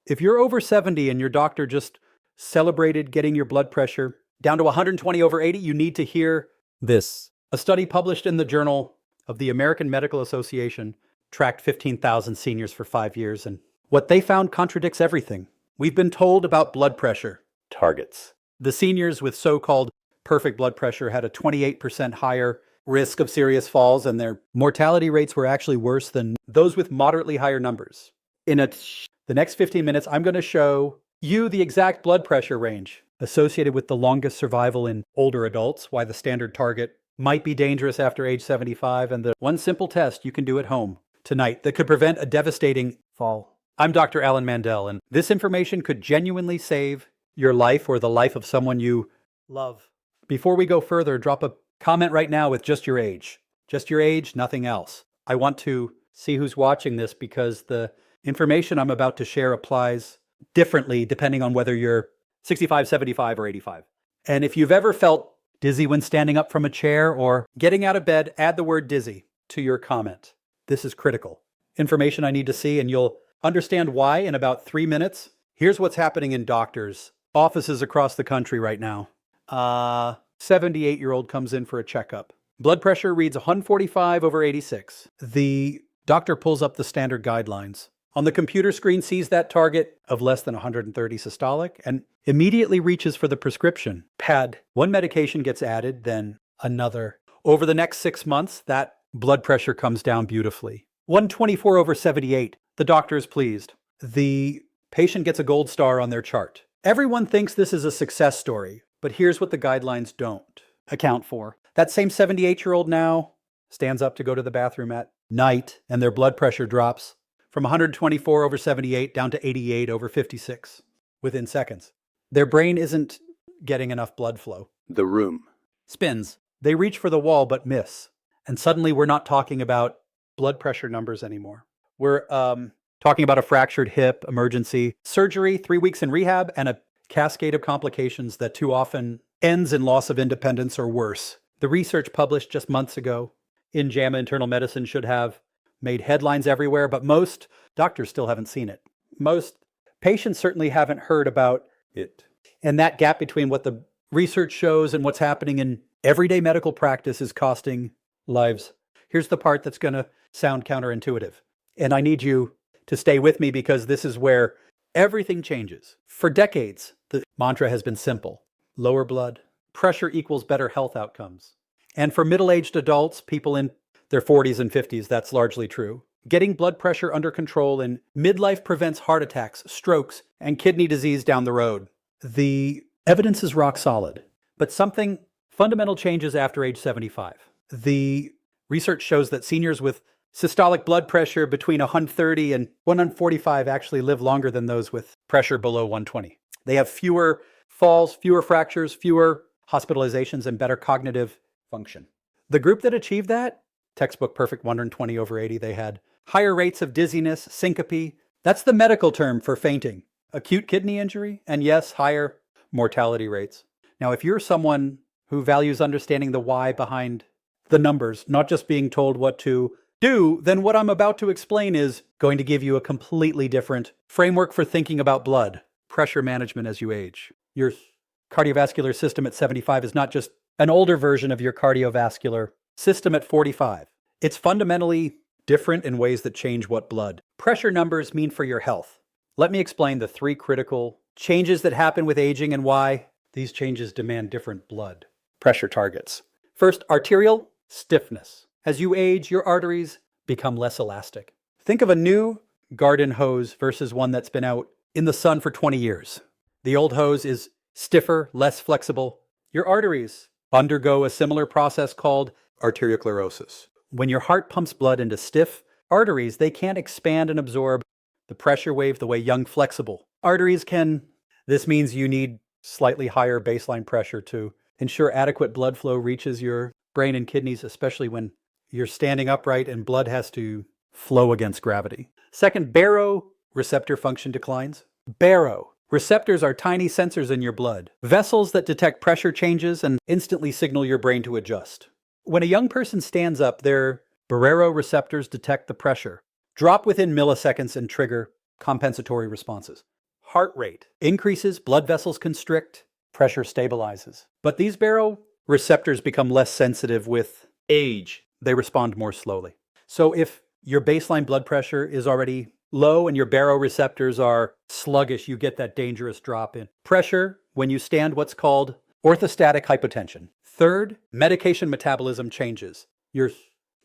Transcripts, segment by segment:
If you're over 70 and your doctor just celebrated getting your blood pressure down to 120/80, you need to hear this. A study published in the Journal of the American Medical Association tracked 15,000 seniors for 5 years, and what they found contradicts everything we've been told about blood pressure targets. The seniors with so-called perfect blood pressure had a 28% higher risk of serious falls, and their mortality rates were actually worse than those with moderately higher numbers. The next 15 minutes, I'm going to show you the exact blood pressure range associated with the longest survival in older adults, why the standard target might be dangerous after age 75, and the one simple test you can do at home tonight that could prevent a devastating fall. I'm Dr. Alan Mandel, and this information could genuinely save your life or the life of someone you love. Before we go further, drop a comment right now with just your age. Just your age, nothing else. I want to see who's watching this because the information I'm about to share applies differently depending on whether you're 65, 75, or 85. And if you've ever felt dizzy when standing up from a chair or getting out of bed, add the word dizzy to your comment. This is critical information I need to see, and you'll understand why in about 3 minutes. Here's what's happening in doctors' offices across the country right now. 78-year-old comes in for a checkup. Blood pressure reads 145/86. The doctor pulls up the standard guidelines. On the computer screen, sees that target of less than 130 systolic and immediately reaches for the prescription pad. One medication gets added, then another. Over the next 6 months, that blood pressure comes down beautifully. 124/78. The doctor is pleased. The patient gets a gold star on their chart. Everyone thinks this is a success story, but here's what the guidelines don't account for. That same 78-year-old now stands up to go to the bathroom at night, and their blood pressure drops from 124/78 down to 88/56 within seconds. Their brain isn't getting enough blood flow. The room spins. They reach for the wall but miss. And suddenly we're not talking about blood pressure numbers anymore. We're talking about a fractured hip, emergency, surgery, 3 weeks in rehab, and a cascade of complications that too often ends in loss of independence or worse. The research published just months ago in JAMA Internal Medicine should have made headlines everywhere, but most doctors still haven't seen it. Most patients certainly haven't heard about it. And that gap between what the research shows and what's happening in everyday medical practice is costing lives. Here's the part that's going to sound counterintuitive. And I need you to stay with me because this is where everything changes. For decades, the mantra has been simple. Lower blood pressure equals better health outcomes. And for middle-aged adults, people in their 40s and 50s, that's largely true. Getting blood pressure under control in midlife prevents heart attacks, strokes, and kidney disease down the road. The evidence is rock solid, but something fundamental changes after age 75. The research shows that seniors with systolic blood pressure between 130 and 145 actually live longer than those with pressure below 120. They have fewer falls, fewer fractures, fewer hospitalizations, and better cognitive function. The group that achieved that, textbook perfect 120/80, they had higher rates of dizziness, syncope. That's the medical term for fainting. Acute kidney injury, and yes, higher mortality rates. Now, if you're someone who values understanding the why behind the numbers, not just being told what to do, then what I'm about to explain is going to give you a completely different framework for thinking about blood pressure management as you age. Your cardiovascular system at 75 is not just an older version of your cardiovascular system at 45. It's fundamentally different in ways that change what blood pressure numbers mean for your health. Let me explain the 3 critical changes that happen with aging and why these changes demand different blood pressure targets. First, arterial stiffness. As you age, your arteries become less elastic. Think of a new garden hose versus one that's been out in the sun for 20 years. The old hose is stiffer, less flexible. Your arteries undergo a similar process called arteriosclerosis. When your heart pumps blood into stiff arteries, they can't expand and absorb the pressure wave the way young, flexible arteries can. This means you need slightly higher baseline pressure to ensure adequate blood flow reaches your brain and kidneys, especially when you're standing upright and blood has to flow against gravity. Second, baroreceptor function declines. Baroreceptors are tiny sensors in your blood, vessels that detect pressure changes and instantly signal your brain to adjust. When a young person stands up, their baroreceptors detect the pressure, drop within milliseconds, and trigger compensatory responses. Heart rate increases, blood vessels constrict, pressure stabilizes. But these baroreceptors become less sensitive with age. They respond more slowly. So if your baseline blood pressure is already low and your baroreceptors are sluggish, you get that dangerous drop in pressure when you stand what's called orthostatic hypotension. Third, medication metabolism changes. Your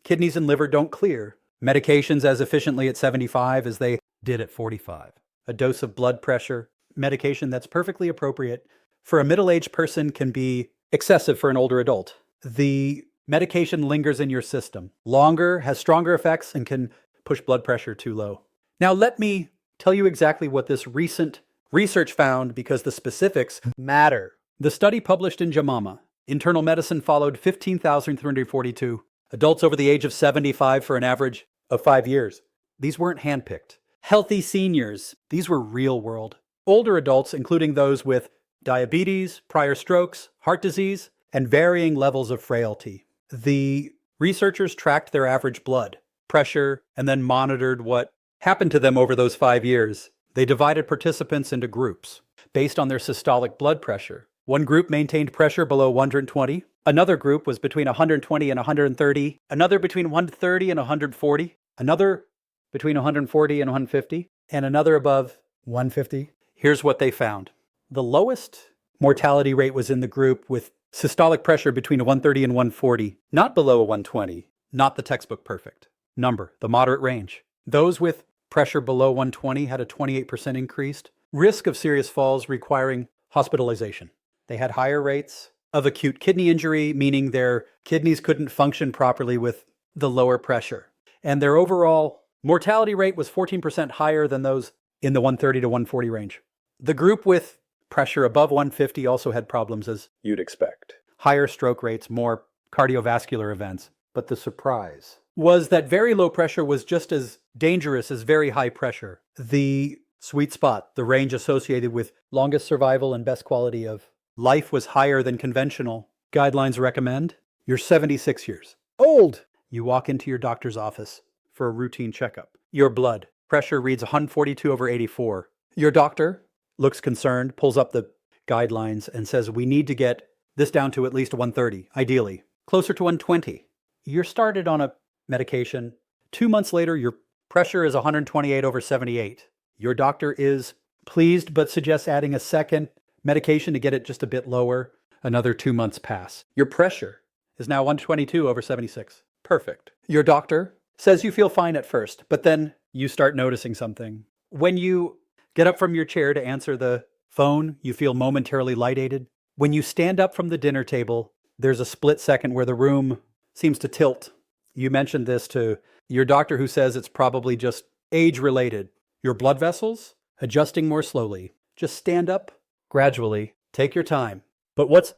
kidneys and liver don't clear medications as efficiently at 75 as they did at 45. A dose of blood pressure medication that's perfectly appropriate for a middle-aged person can be excessive for an older adult. The medication lingers in your system longer, has stronger effects, and can push blood pressure too low. Now, let me tell you exactly what this recent research found because the specifics matter. The study published in JAMA, Internal Medicine, followed 15,342 adults over the age of 75 for an average of 5 years. These weren't handpicked. Healthy seniors, these were real world. Older adults, including those with diabetes, prior strokes, heart disease, and varying levels of frailty. The researchers tracked their average blood pressure and then monitored what happened to them over those 5 years. They divided participants into groups based on their systolic blood pressure. One group maintained pressure below 120. Another group was between 120 and 130. Another between 130 and 140. Another between 140 and 150. And another above 150. Here's what they found. The lowest mortality rate was in the group with systolic pressure between 130 and 140, not below a 120, not the textbook perfect number, the moderate range. Those with pressure below 120 had a 28% increased risk of serious falls requiring hospitalization. They had higher rates of acute kidney injury, meaning their kidneys couldn't function properly with the lower pressure. And their overall mortality rate was 14% higher than those in the 130 to 140 range. The group with pressure above 150 also had problems, as you'd expect. Higher stroke rates, more cardiovascular events. But the surprise was that very low pressure was just as dangerous as very high pressure. The sweet spot, the range associated with longest survival and best quality of life, was higher than conventional guidelines recommend. You're 76 years old. You walk into your doctor's office for a routine checkup. Your blood pressure reads 142/84. Your doctor looks concerned, pulls up the guidelines and says, we need to get this down to at least 130, ideally closer to 120. You're started on a medication. 2 months later, your pressure is 128/78. Your doctor is pleased, but suggests adding a second medication to get it just a bit lower. Another 2 months pass. Your pressure is now 122/76. Perfect. Your doctor says you feel fine at first, but then you start noticing something. When you get up from your chair to answer the phone, you feel momentarily lightated. When you stand up from the dinner table, there's a split second where the room seems to tilt. You mentioned this to your doctor, who says it's probably just age-related. Your blood vessels adjusting more slowly. Just stand up gradually. Take your time. But what's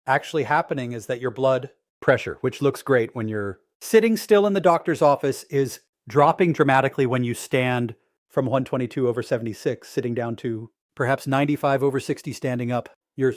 actually happening is that your blood pressure, which looks great when you're sitting still in the doctor's office, is dropping dramatically when you stand from 122/76, sitting down to perhaps 95/60 standing up. Your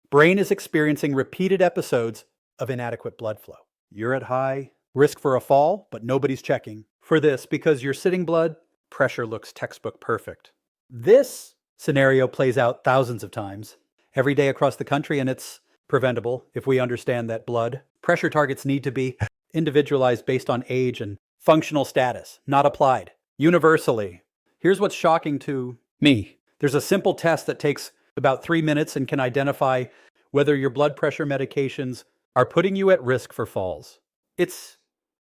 brain is experiencing repeated episodes of inadequate blood flow. You're at high risk for a fall, but nobody's checking for this because your sitting blood pressure looks textbook perfect. This scenario plays out thousands of times every day across the country, and it's preventable if we understand that blood pressure targets need to be individualized based on age and functional status, not applied universally. Here's what's shocking to me. There's a simple test that takes about 3 minutes and can identify whether your blood pressure medications are putting you at risk for falls. It's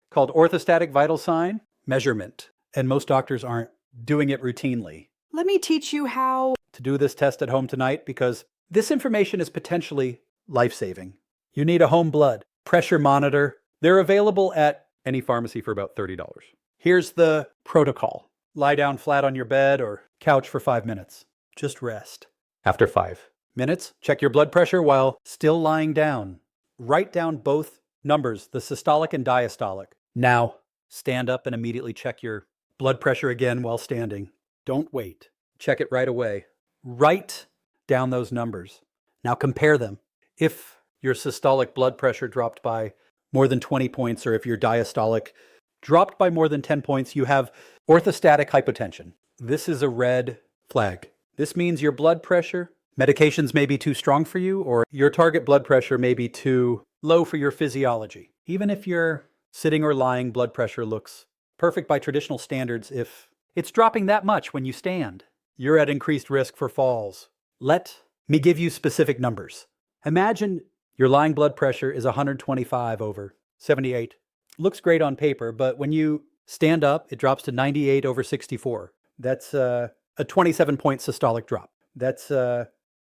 called orthostatic vital sign measurement, and most doctors aren't doing it routinely. Let me teach you how to do this test at home tonight because this information is potentially life-saving. You need a home blood pressure monitor. They're available at any pharmacy for about $30. Here's the protocol. Lie down flat on your bed or couch for 5 minutes. Just rest. After 5 minutes, check your blood pressure while still lying down. Write down both numbers, the systolic and diastolic. Now, stand up and immediately check your blood pressure again while standing. Don't wait. Check it right away. Write down those numbers. Now compare them. If your systolic blood pressure dropped by more than 20 points, or if your diastolic dropped by more than 10 points, you have orthostatic hypotension. This is a red flag. This means your blood pressure, medications may be too strong for you, or your target blood pressure may be too low for your physiology. Even if you're sitting or lying, blood pressure looks perfect by traditional standards. If it's dropping that much when you stand, you're at increased risk for falls. Let me give you specific numbers. Imagine your lying blood pressure is 125 over 78. Looks great on paper, but when you stand up, it drops to 98 over 64. That's a 27-point systolic drop. That's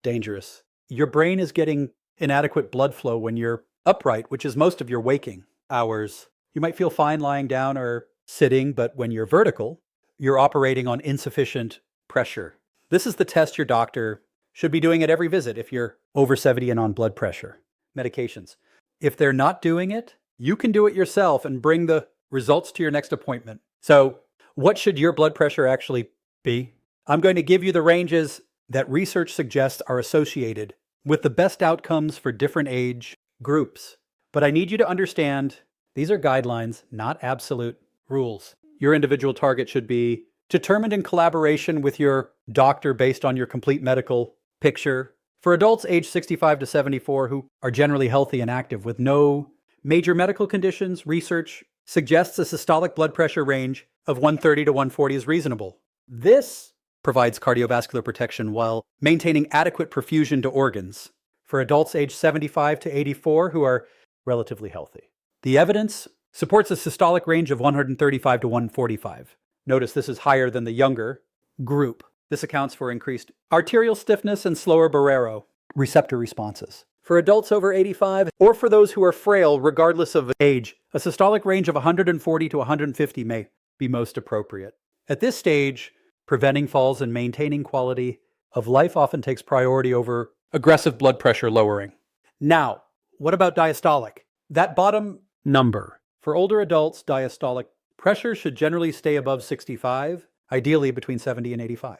dangerous. Your brain is getting inadequate blood flow when you're upright, which is most of your waking hours. You might feel fine lying down or sitting, but when you're vertical, you're operating on insufficient pressure. This is the test your doctor should be doing at every visit if you're over 70 and on blood pressure medications. If they're not doing it, you can do it yourself and bring the results to your next appointment. So, what should your blood pressure actually be? I'm going to give you the ranges that research suggests are associated with the best outcomes for different age groups. But I need you to understand these are guidelines, not absolute rules. Your individual target should be determined in collaboration with your doctor based on your complete medical picture. For adults aged 65 to 74 who are generally healthy and active with no major medical conditions, research suggests a systolic blood pressure range of 130 to 140 is reasonable. This provides cardiovascular protection while maintaining adequate perfusion to organs for adults aged 75 to 84 who are relatively healthy. The evidence supports a systolic range of 135 to 145. Notice this is higher than the younger group. This accounts for increased arterial stiffness and slower Barrero receptor responses. For adults over 85, or for those who are frail regardless of age, a systolic range of 140 to 150 may be most appropriate. At this stage, preventing falls and maintaining quality of life often takes priority over aggressive blood pressure lowering. Now, what about diastolic? That bottom number. For older adults, diastolic pressure should generally stay above 65, ideally between 70 and 85.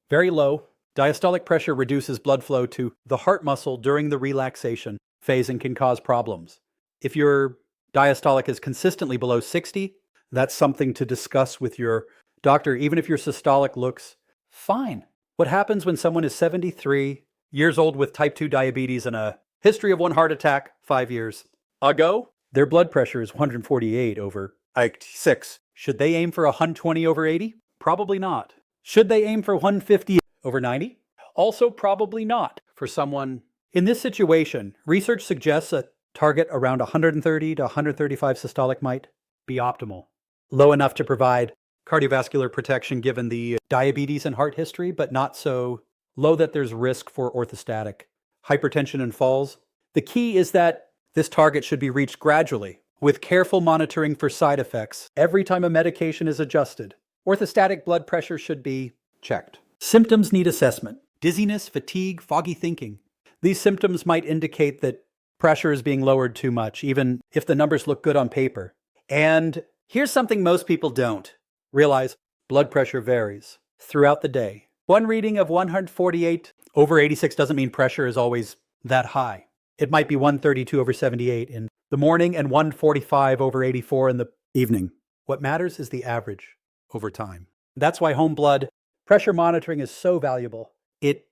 Very low. Diastolic pressure reduces blood flow to the heart muscle during the relaxation phase and can cause problems. If your diastolic is consistently below 60, that's something to discuss with your doctor, even if your systolic looks fine. What happens when someone is 73 years old with type 2 diabetes and a history of one heart attack 5 years ago? Their blood pressure is 148 over 6. Should they aim for 120 over 80? Probably not. Should they aim for 150 over 90? Also probably not. For someone in this situation, research suggests a target around 130 to 135 systolic might be optimal. Low enough to provide cardiovascular protection given the diabetes and heart history, but not so low that there's risk for orthostatic hypertension and falls. The key is that this target should be reached gradually with careful monitoring for side effects every time a medication is adjusted. Orthostatic blood pressure should be checked. Symptoms need assessment. Dizziness, fatigue, foggy thinking. These symptoms might indicate that pressure is being lowered too much, even if the numbers look good on paper. And here's something most people don't realize. Blood pressure varies throughout the day. One reading of 148 over 86 doesn't mean pressure is always that high. It might be 132 over 78 in the morning and 145 over 84 in the evening. What matters is the average over time. That's why home blood pressure monitoring is so valuable. It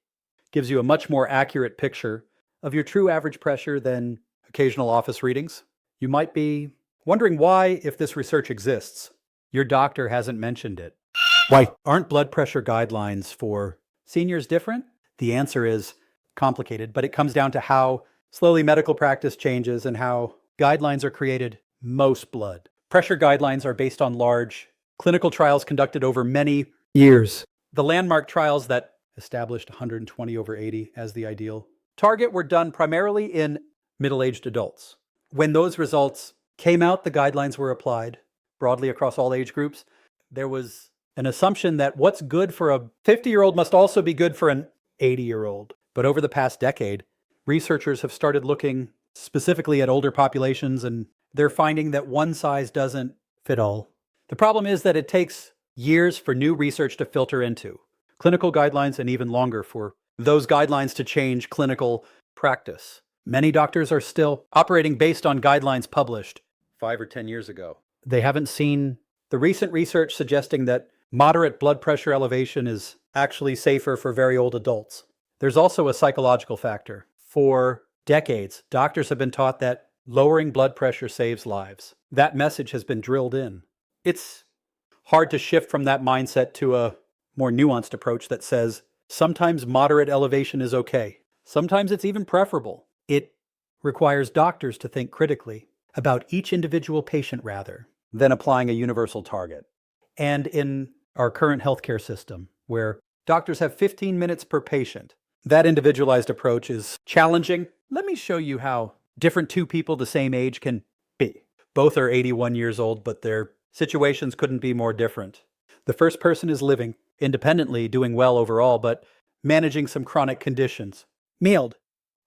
gives you a much more accurate picture of your true average pressure than occasional office readings. You might be wondering why, if this research exists, your doctor hasn't mentioned it. Why aren't blood pressure guidelines for seniors different? The answer is complicated, but it comes down to how slowly medical practice changes and how guidelines are created. Most blood pressure guidelines are based on large clinical trials conducted over many years. The landmark trials that established 120 over 80 as the ideal target were done primarily in middle-aged adults. When those results came out, the guidelines were applied broadly across all age groups. There was an assumption that what's good for a 50-year-old must also be good for an 80-year-old. But over the past decade, researchers have started looking specifically at older populations, and they're finding that one size doesn't fit all. The problem is that it takes years for new research to filter into clinical guidelines and even longer for those guidelines to change clinical practice. Many doctors are still operating based on guidelines published 5 or 10 years ago. They haven't seen the recent research suggesting that moderate blood pressure elevation is actually safer for very old adults. There's also a psychological factor. For decades, doctors have been taught that lowering blood pressure saves lives. That message has been drilled in. It's hard to shift from that mindset to a more nuanced approach that says sometimes moderate elevation is okay. Sometimes it's even preferable. It requires doctors to think critically about each individual patient rather than applying a universal target. And in our current healthcare system, where doctors have 15 minutes per patient, that individualized approach is challenging. Let me show you how different two people the same age can be. Both are 81 years old, but their situations couldn't be more different. The first person is living independently, doing well overall, but managing some chronic conditions. Mild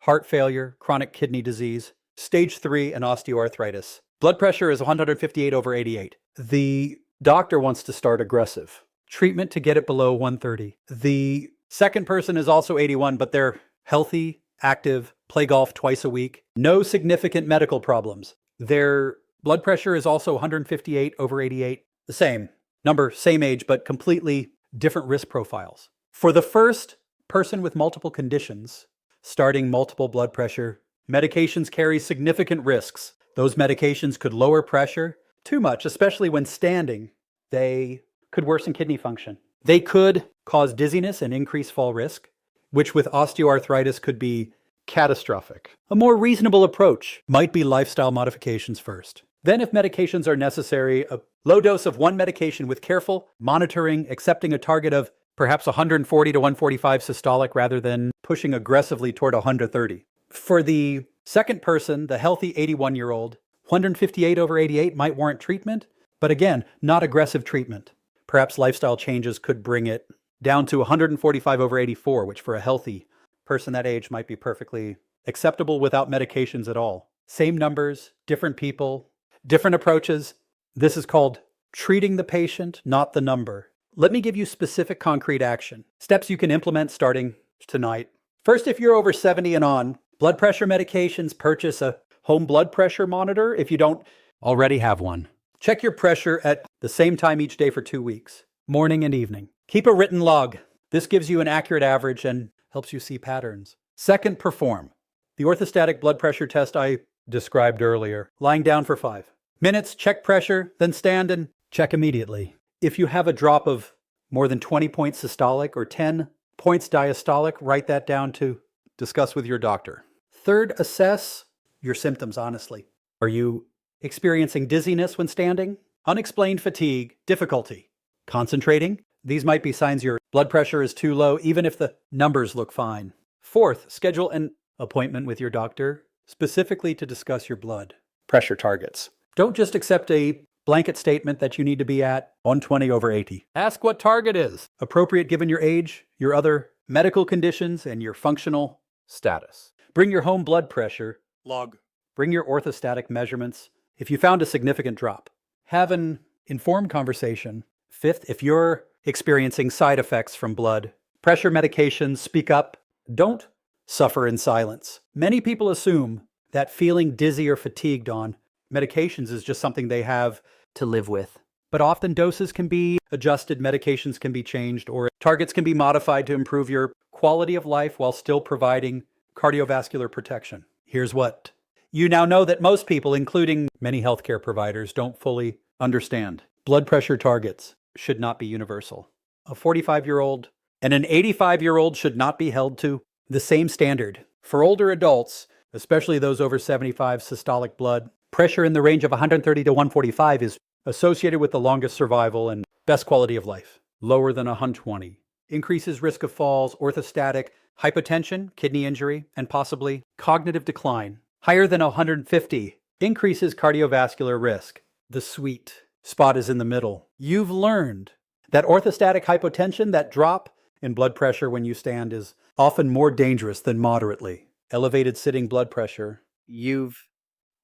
heart failure, chronic kidney disease, stage 3, and osteoarthritis. Blood pressure is 158/88. The doctor wants to start aggressive treatment to get it below 130. The second person is also 81, but they're healthy, active, play golf twice a week. No significant medical problems. Their blood pressure is also 158/88. The same number, same age, but completely different risk profiles. For the first person with multiple conditions, starting multiple blood pressure, medications carry significant risks. Those medications could lower pressure too much, especially when standing. They could worsen kidney function. They could cause dizziness and increase fall risk, which with osteoarthritis could be catastrophic. A more reasonable approach might be lifestyle modifications first. Then, if medications are necessary, a low dose of one medication with careful monitoring, accepting a target of perhaps 140 to 145 systolic rather than pushing aggressively toward 130. For the second person, the healthy 81-year-old, 158/88 might warrant treatment, but again, not aggressive treatment. Perhaps lifestyle changes could bring it down to 145/84, which for a healthy person that age might be perfectly acceptable without medications at all. Same numbers, different people, different approaches. This is called treating the patient, not the number. Let me give you specific concrete action. Steps you can implement starting tonight. First, if you're over 70 and on, blood pressure medications, purchase a home blood pressure monitor if you don't already have one. Check your pressure at the same time each day for 2 weeks, morning and evening. Keep a written log. This gives you an accurate average and helps you see patterns. Second, perform the orthostatic blood pressure test I described earlier. Lying down for 5 minutes, check pressure, then stand and check immediately. If you have a drop of more than 20 points systolic or 10 points diastolic, write that down to discuss with your doctor. Third, assess your symptoms honestly. Are you experiencing dizziness when standing? Unexplained fatigue, difficulty concentrating? These might be signs your blood pressure is too low, even if the numbers look fine. Fourth, schedule an appointment with your doctor specifically to discuss your blood pressure targets. Don't just accept a blanket statement that you need to be at 120/80. Ask what target is appropriate given your age, your other medical conditions, and your functional status. Bring your home blood pressure log. Bring your orthostatic measurements if you found a significant drop. Have an informed conversation. Fifth, if you're experiencing side effects from blood pressure medications, speak up. Don't suffer in silence. Many people assume that feeling dizzy or fatigued on medications is just something they have to live with. But often doses can be adjusted, medications can be changed, or targets can be modified to improve your quality of life while still providing cardiovascular protection. Here's what you now know that most people, including many healthcare providers, don't fully understand. Blood pressure targets should not be universal. A 45-year-old and an 85-year-old should not be held to the same standard. For older adults, especially those over 75, systolic blood pressure in the range of 130 to 145 is associated with the longest survival and best quality of life. Lower than 120 increases risk of falls, orthostatic, hypotension, kidney injury, and possibly cognitive decline. Higher than 150 increases cardiovascular risk. The sweet spot is in the middle. You've learned that orthostatic hypotension, that drop in blood pressure when you stand, is often more dangerous than moderately elevated sitting blood pressure. You've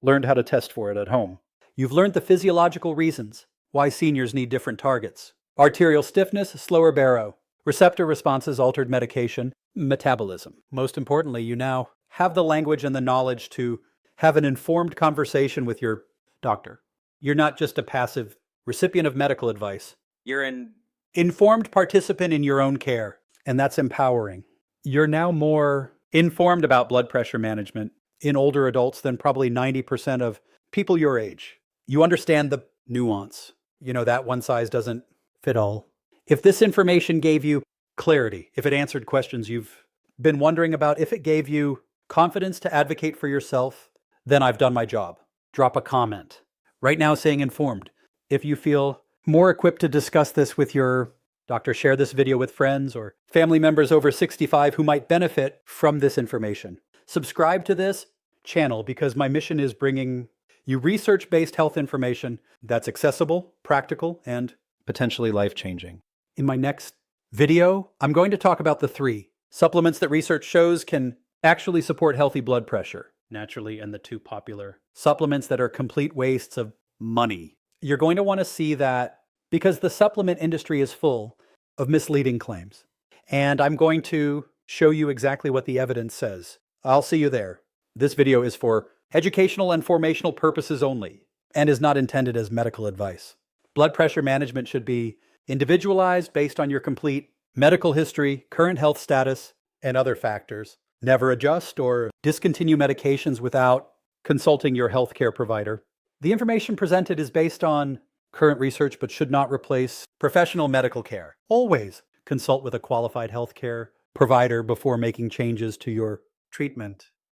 learned how to test for it at home. You've learned the physiological reasons why seniors need different targets. Arterial stiffness, slower baro, receptor responses, altered medication, metabolism. Most importantly, you now have the language and the knowledge to have an informed conversation with your doctor. You're not just a passive recipient of medical advice. You're an informed participant in your own care. and that's empowering. You're now more informed about blood pressure management in older adults than probably 90% of people your age. You understand the nuance. That one size doesn't fit all. If this information gave you clarity, if it answered questions you've been wondering about, if it gave you confidence to advocate for yourself, then I've done my job. Drop a comment. Right now, saying informed. If you feel more equipped to discuss this with your doctor, share this video with friends or family members over 65 who might benefit from this information. Subscribe to this channel because my mission is bringing you research-based health information that's accessible, practical, and potentially life-changing. In my next video, I'm going to talk about the 3 supplements that research shows can actually support healthy blood pressure naturally, and the 2 popular supplements that are complete wastes of money. You're going to want to see that because the supplement industry is full of misleading claims. And I'm going to show you exactly what the evidence says. I'll see you there. This video is for educational and formational purposes only and is not intended as medical advice. Blood pressure management should be individualized based on your complete medical history, current health status, and other factors. Never adjust or discontinue medications without consulting your healthcare provider. The information presented is based on current research but should not replace professional medical care. Always consult with a qualified healthcare provider before making changes to your treatment.